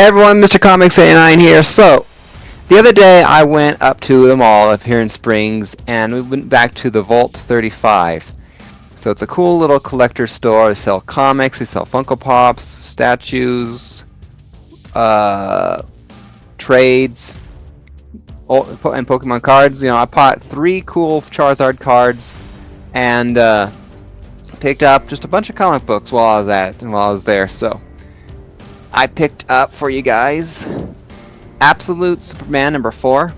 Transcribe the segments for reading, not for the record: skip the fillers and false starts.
everyone, Mr. Comics 89 here. So, the other day I went up to the mall up here in Springs and we went back to the Vault 35. So it's a cool little collector store. They sell comics, they sell Funko Pops, statues, trades, and Pokemon cards. You know, I bought 3 cool Charizard cards and picked up just a bunch of comic books while I was there. So I picked up for you guys Absolute Superman number 4.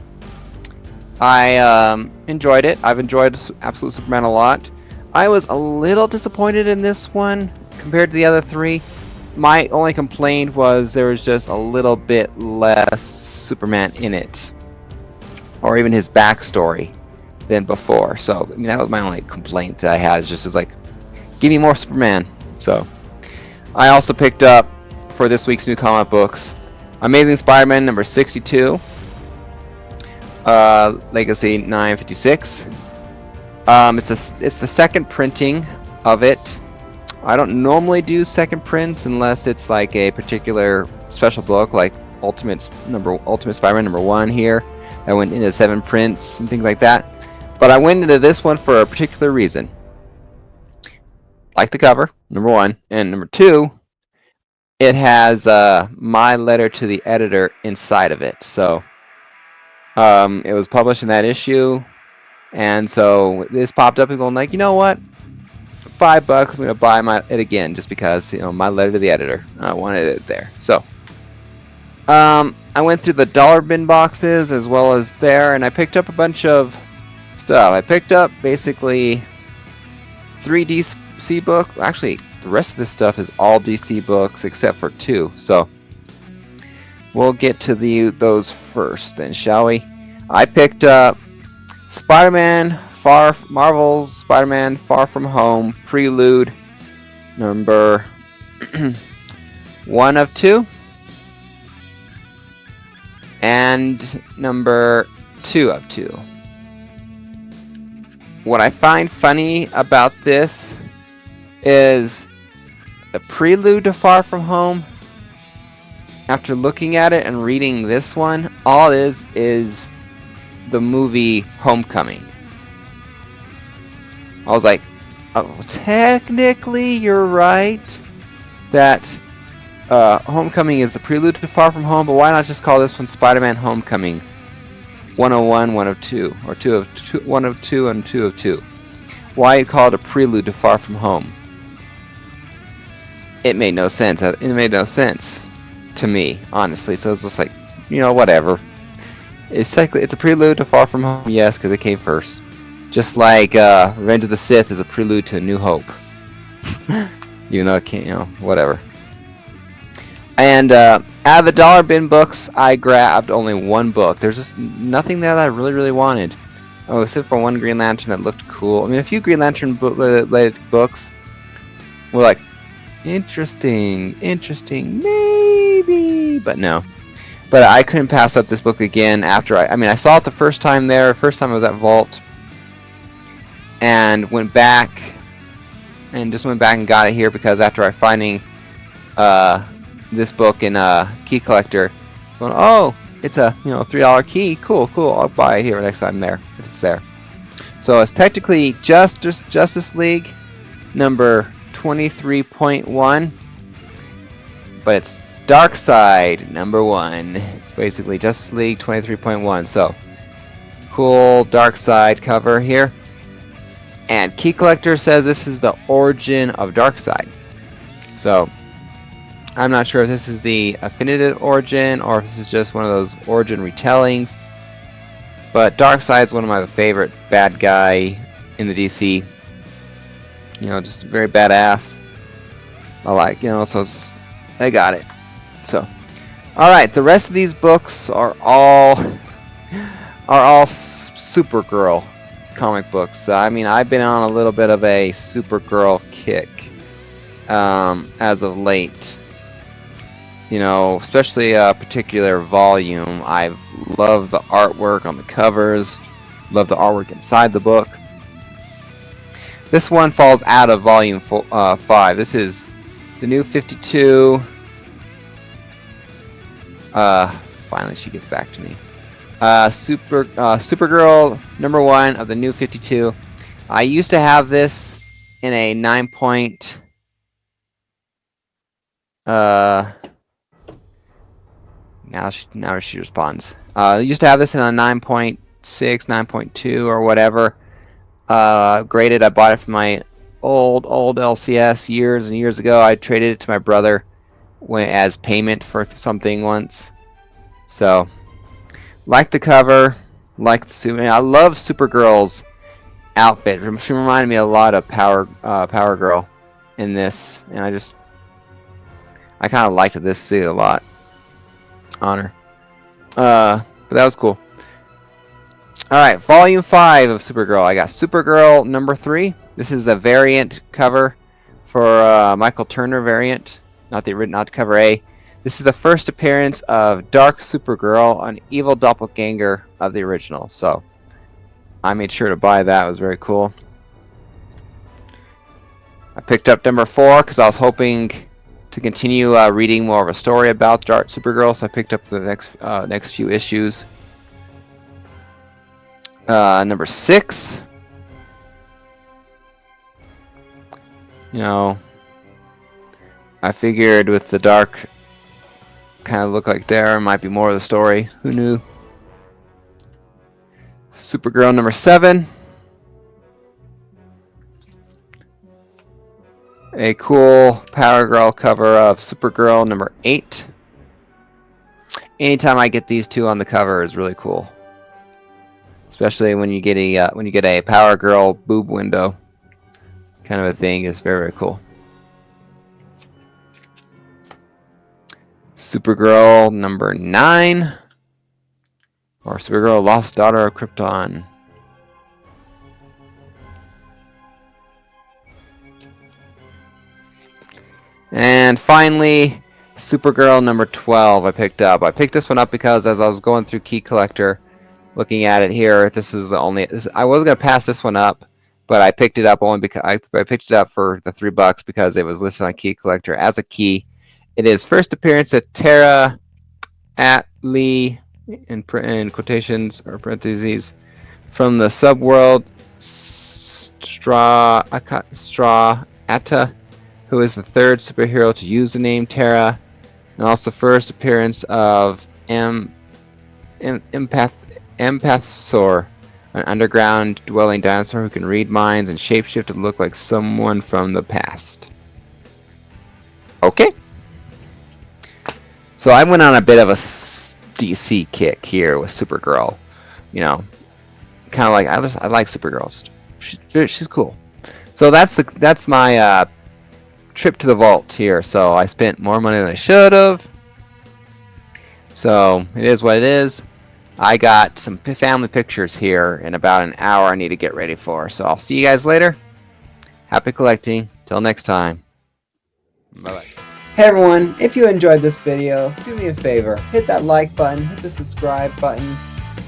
I enjoyed it. I've enjoyed Absolute Superman a lot. I was a little disappointed in this one compared to the other 3. My only complaint was there was just a little bit less Superman in it, or even his backstory, than before. So I mean, that was my only complaint I had. It's just like, give me more Superman. So I also picked up for this week's new comic books Amazing Spider-Man number 62, Legacy 956. It's the second printing of it. I don't normally do second prints unless it's like a particular special book, like Ultimate Spider-Man number 1 here. I went into 7 prints and things like that. But I went into this one for a particular reason. Like the cover, number 1, and number 2, it has my letter to the editor inside of it. So it was published in that issue, and so this popped up and going like, you know what? $5, I'm gonna buy it again just because, you know, my letter to the editor. I wanted it there. So I went through the dollar bin boxes as well as there, and I picked up a bunch of stuff. I picked up basically 3 DC books. Actually, the rest of this stuff is all DC books except for 2. So we'll get to those first then, shall we? I picked up Marvel's Spider-Man Far From Home Prelude number 1 of 2 and number 2 of 2. What I find funny about this is the prelude to Far From Home. After looking at it and reading this one, all it is the movie Homecoming. I was like, oh, technically you're right that Homecoming is the prelude to Far From Home, but why not just call this one Spider-Man Homecoming 101, 102, or 2 of 2, 1 of 2, and 2 of 2? Why you call it a prelude to Far From Home? It made no sense. It made no sense to me, honestly. So it's just like, you know, whatever. It's a prelude to Far From Home, yes, because it came first. Just like Revenge of the Sith is a prelude to New Hope. Even though it can't, you know, whatever. And out of the dollar bin books, I grabbed only 1 book. There's just nothing there that I really wanted. Oh, except for 1 Green Lantern that looked cool. I mean, a few Green Lantern related books were like, interesting, maybe, but no. But I couldn't pass up this book again after I saw it the first time there. First time I was at Vault, and went back and got it here because after finding this book in Key Collector, going, oh, it's a $3 key, cool, I'll buy it here next time there if it's there. So it's technically Justice League number 23.1, but it's Darkseid number 1, basically Justice League 23.1. So cool Darkseid cover here, and Key Collector says this is the origin of Darkseid. So I'm not sure if this is the definitive origin or if this is just one of those origin retellings, but Darkseid is one of my favorite bad guy in the DC. You know, just very badass. I like, you know, so I got it. So, all right, the rest of these books are all Supergirl comic books. I mean, I've been on a little bit of a Supergirl kick as of late. You know, especially a particular volume. I've loved the artwork on the covers, love the artwork inside the book. This one falls out of volume 5. This is the new 52 Finally she gets back to me. Supergirl #1 of the New 52. I used to have this in a 9 point. Now she responds. I used to have this in a 9.6, 9.2, or whatever. Graded. I bought it from my old LCS years and years ago. I traded it to my brother as payment for something once. So, like the cover, like the suit. I love Supergirl's outfit. She reminded me a lot of Power Girl in this, and I kind of liked this suit a lot on her. But that was cool. Alright, Volume 5 of Supergirl. I got Supergirl #3. This is a variant cover for Michael Turner variant, not cover A. This is the first appearance of Dark Supergirl, an evil doppelganger of the original. So I made sure to buy that. It was very cool. I picked up #4 because I was hoping to continue reading more of a story about Dark Supergirl. So I picked up the next few issues. #6. You know, I figured with the dark kind of look like there might be more of the story. Who knew? Supergirl #7. A cool Power Girl cover of Supergirl #8. Anytime I get these two on the cover is really cool, especially when you get a Power Girl boob window kind of a thing. Is very, very cool. Supergirl #9, or Supergirl Lost Daughter of Krypton. And finally, Supergirl #12 I picked up. I picked this one up because as I was going through Key Collector, looking at it here, this is the only. I wasn't gonna pass this one up, but I picked it up only because I picked it up for the $3 because it was listed on Key Collector as a key. It is first appearance of Tara Atlee, in quotations or parentheses, from the subworld Straata, who is the third superhero to use the name Tara, and also first appearance of Empathsaur, an underground dwelling dinosaur who can read minds and shapeshift to look like someone from the past. Okay. So I went on a bit of a DC kick here with Supergirl. You know, kind of like I like Supergirl. She's cool. So that's my trip to the vault here. So I spent more money than I should have. So it is what it is. I got some family pictures here in about an hour I need to get ready for. So I'll see you guys later. Happy collecting. Till next time. Bye-bye. Hey everyone, if you enjoyed this video, do me a favor, hit that like button, hit the subscribe button,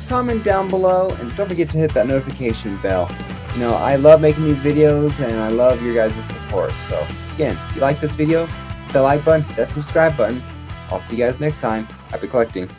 comment down below, and don't forget to hit that notification bell. You know, I love making these videos and I love your guys' support. So again, if you like this video, hit that like button, hit that subscribe button. I'll see you guys next time. Happy collecting.